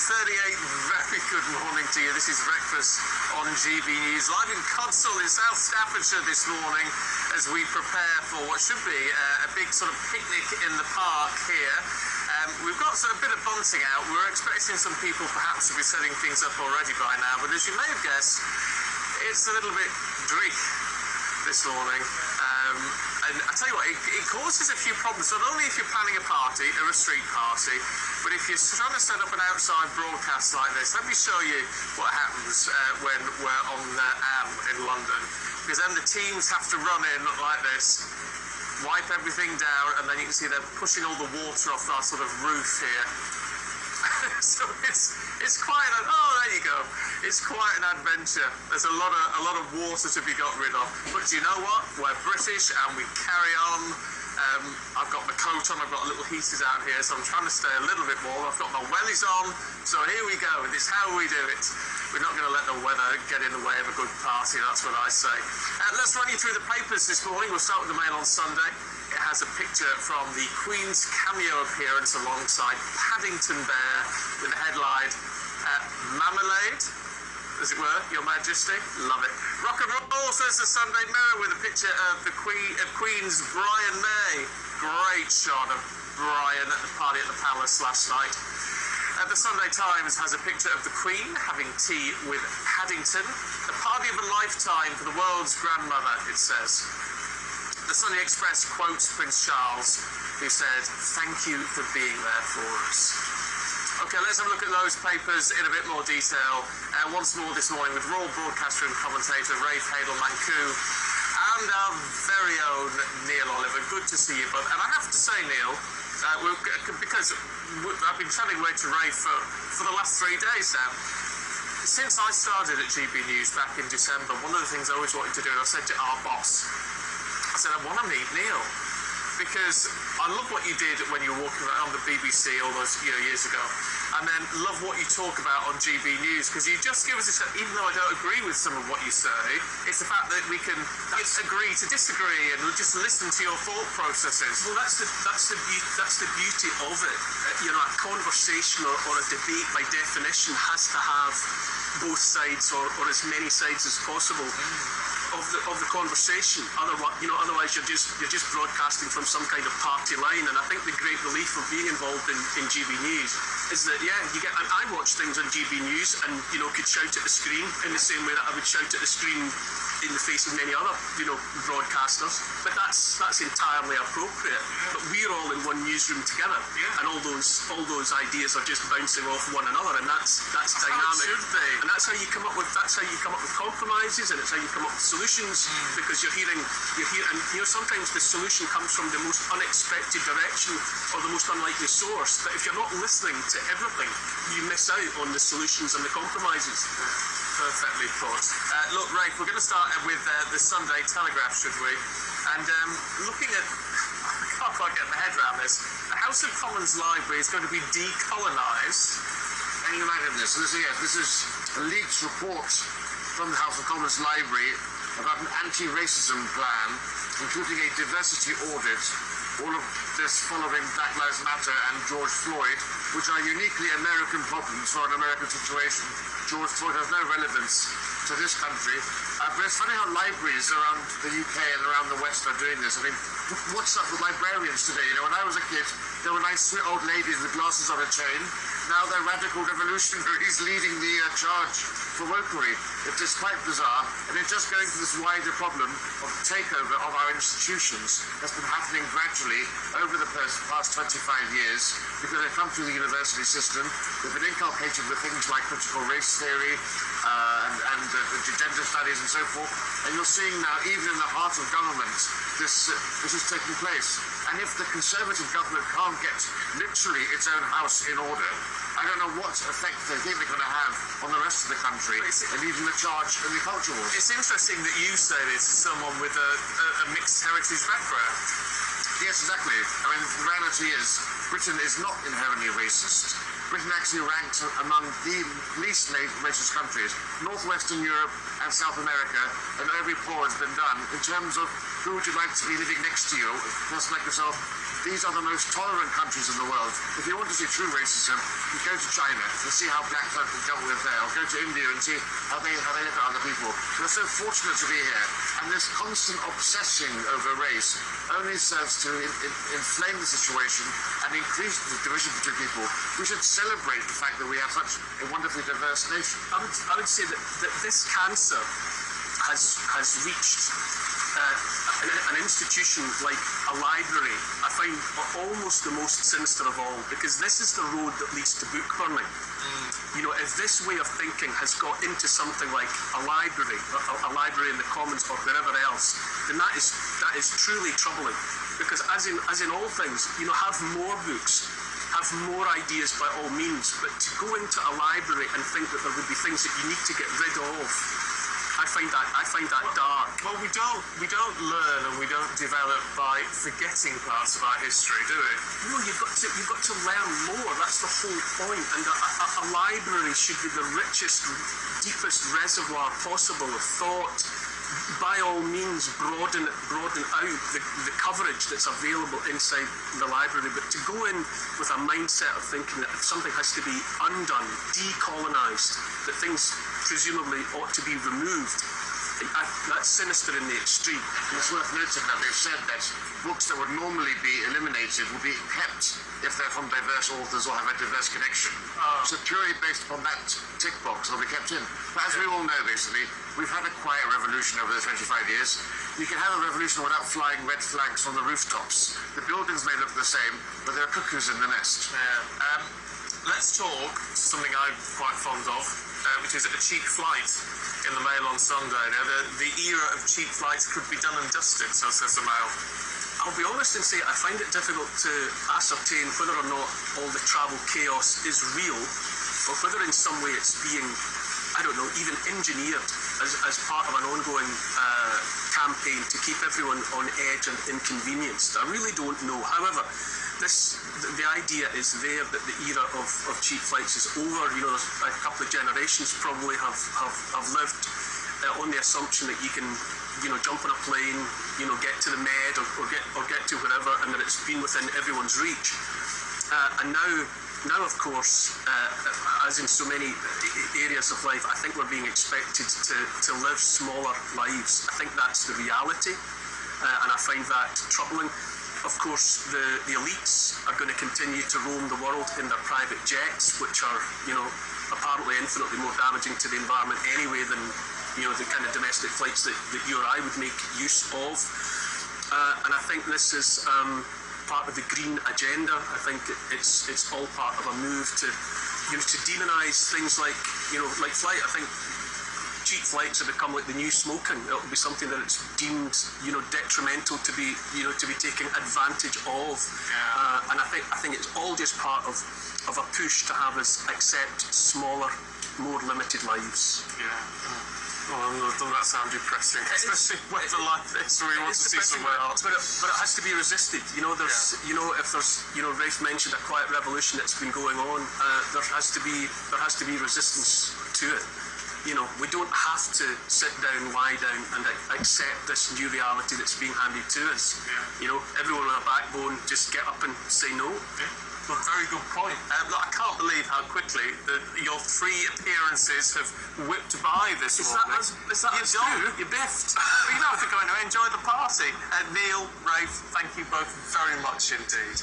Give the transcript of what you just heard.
very good morning to you. This is Breakfast on GB News, live in Codsall in South Staffordshire this morning as we prepare for what should be a big sort of picnic in the park here. We've got a bit of bunting out. We're expecting some people perhaps to be setting things up already by now, but as you may have guessed, it's a little bit dreary this morning. And I tell you what, it causes a few problems, not only if you're planning a party or a street party, but if you're trying to set up an outside broadcast like this. Let me show you what happens when we're on AM in London, because then the teams have to run in like this, wipe everything down, and then you can see they're pushing all the water off our sort of roof here. So it's quite an, oh, there you go. It's quite an adventure. There's a lot of water to be got rid of. But do you know what? We're British and we carry on. I've got my coat on, I've got little heaters out here, so I'm trying to stay a little bit warm. I've got my wellies on, so here we go. This is how we do it. We're not going to let the weather get in the way of a good party, that's what I say. Let's run you through the papers this morning. We'll start with the Mail on Sunday. It has a picture from the Queen's cameo appearance alongside Paddington Bear with the headline, Marmalade, as it were, Your Majesty. Love it. Rock and roll, says the Sunday Mirror, with a picture of the Queen's Brian May. Great shot of Brian at the party at the Palace last night. The Sunday Times has a picture of the Queen having tea with Paddington. A party of a lifetime for the world's grandmother, it says. The Sunday Express quotes Prince Charles, who said, "Thank you for being there for us." Okay, let's have a look at those papers in a bit more detail. Once more this morning with royal broadcaster and commentator Rafe Hadel-Mancou and our very own Neil Oliver. Good to see you, bud. And I have to say, Neil, because I've been chatting away to Rafe for the last 3 days now. Since I started at GBNEWS back in December, one of the things I always wanted to do, and I said to our boss, I said, I want to meet Neil, because I love what you did when you were walking around on the BBC all those years ago, and then love what you talk about on GBNEWS, because you just give us a, even though I don't agree with some of what you say, it's the fact that we can agree to disagree and just listen to your thought processes. Well, that's the beauty of it. A conversation or a debate by definition has to have both sides or as many sides as possible. Of the conversation. Otherwise you're just broadcasting from some kind of party line. And I think the great relief of being involved in GBNEWS is that I watch things on GBNEWS and could shout at the screen in the same way that I would shout at the screen in the face of many other broadcasters. But that's entirely appropriate. But we're all in one newsroom together, and all those ideas are just bouncing off one another, and that's dynamic. And that's how you come up with compromises, and it's how you come up with solutions, because you're hearing, and sometimes the solution comes from the most unexpected direction or the most unlikely source. But if you're not listening to everything, you miss out on the solutions and the compromises. Perfectly put. Look, Rafe, we're going to start with the Sunday Telegraph, should we? And looking at, I can't quite get my head around this. The House of Commons Library is going to be decolonised. Can you imagine this? This is a leaked report from the House of Commons Library about an anti-racism plan, including a diversity audit, all of this following Black Lives Matter and George Floyd, which are uniquely American problems for an American situation. George Floyd has no relevance to this country. But it's funny how libraries around the UK and around the West are doing this. I mean, what's up with librarians today? When I was a kid, there were nice sweet old ladies with glasses on a chain. Now they're radical revolutionaries leading the charge for wokery. It's quite bizarre, and it's just going to this wider problem of the takeover of our institutions that's been happening gradually over the past 25 years, because they've come through the university system. They've been inculcated with things like critical race theory and gender studies and so forth. And you're seeing now, even in the heart of government, this is taking place. And if the Conservative government can't get literally its own house in order, I don't know what effect they think they're going to have on the rest of the country, and even the charge in the culture wars. It's interesting that you say this as someone with a mixed heritage background. Yes, exactly. I mean, the reality is, Britain is not inherently racist. Britain actually ranked among the least racist countries. Northwestern Europe and South America, and every poll has been done in terms of who would you like to be living next to you, a person like yourself. These are the most tolerant countries in the world. If you want to see true racism, you go to China and see how blacks are dealt with there, or go to India and see how they look at other people. We're so fortunate to be here, and this constant obsessing over race only serves to inflame the situation and increase the division between people. We should celebrate the fact that we have such a wonderfully diverse nation. I would say that this cancer has reached an institution like a library. I find almost the most sinister of all, because this is the road that leads to book burning. You know, if this way of thinking has got into something like a library in the Commons or wherever else, then that is truly troubling. Because as in all things, you know, have more books, have more ideas by all means, but to go into a library and think that there would be things that you need to get rid of, I find that dark. Well, we don't learn and we don't develop by forgetting parts of our history, do we? No, you've got to learn more. That's the whole point. And a library should be the richest, deepest reservoir possible of thought. By all means, broaden out the coverage that's available inside the library, but to go in with a mindset of thinking that something has to be undone, decolonised, that things presumably ought to be removed, that's sinister in the extreme. And it's worth noting that they've said that books that would normally be eliminated will be kept if they're from diverse authors or have a diverse connection. So purely based upon that tick box, they'll be kept in. But as we all know, basically, we've had a quiet revolution over the 25 years. You can have a revolution without flying red flags from the rooftops. The buildings may look the same, but there are cuckoos in the nest. Yeah. Let's talk something I'm quite fond of, which is a cheap flight in the Mail on Sunday. Now, the era of cheap flights could be done and dusted, so says the Mail. I'll be honest and say I find it difficult to ascertain whether or not all the travel chaos is real, or whether in some way it's being, I don't know, even engineered as part of an ongoing campaign to keep everyone on edge and inconvenienced. I really don't know. However, the idea is there that the era of cheap flights is over. You know, a couple of generations probably have lived on the assumption that you can, you know, jump on a plane, you know, get to the Med or get to wherever, and that it's been within everyone's reach. And now, of course, as in so many areas of life, I think we're being expected to live smaller lives. I think that's the reality, and I find that troubling. Of course, the elites are going to continue to roam the world in their private jets, which are, you know, apparently infinitely more damaging to the environment anyway than, you know, the kind of domestic flights that you or I would make use of. And I think this is part of the green agenda. I think it's all part of a move to, you know, to demonise things like, you know, like flight. I think cheap flights have become like the new smoking. It'll be something that it's deemed, you know, detrimental to be, you know, to be taken advantage of. And I think it's all just part of a push to have us accept smaller, more limited lives. Yeah. Well, doesn't that sound depressing? Especially weather like this, where we want to see somewhere else. But it has to be resisted. You know, you know, if there's, you know, Rafe mentioned a quiet revolution that's been going on. There has to be resistance to it. You know, we don't have to sit down, lie down, and accept this new reality that's being handed to us. Yeah. You know, everyone with a backbone, just get up and say no. Yeah. Well, very good point. Look, I can't believe how quickly your 3 appearances have whipped by this morning. Is that You're done. You're biffed. You don't have to go in and enjoy the party. Neil, Rafe, thank you both very much indeed.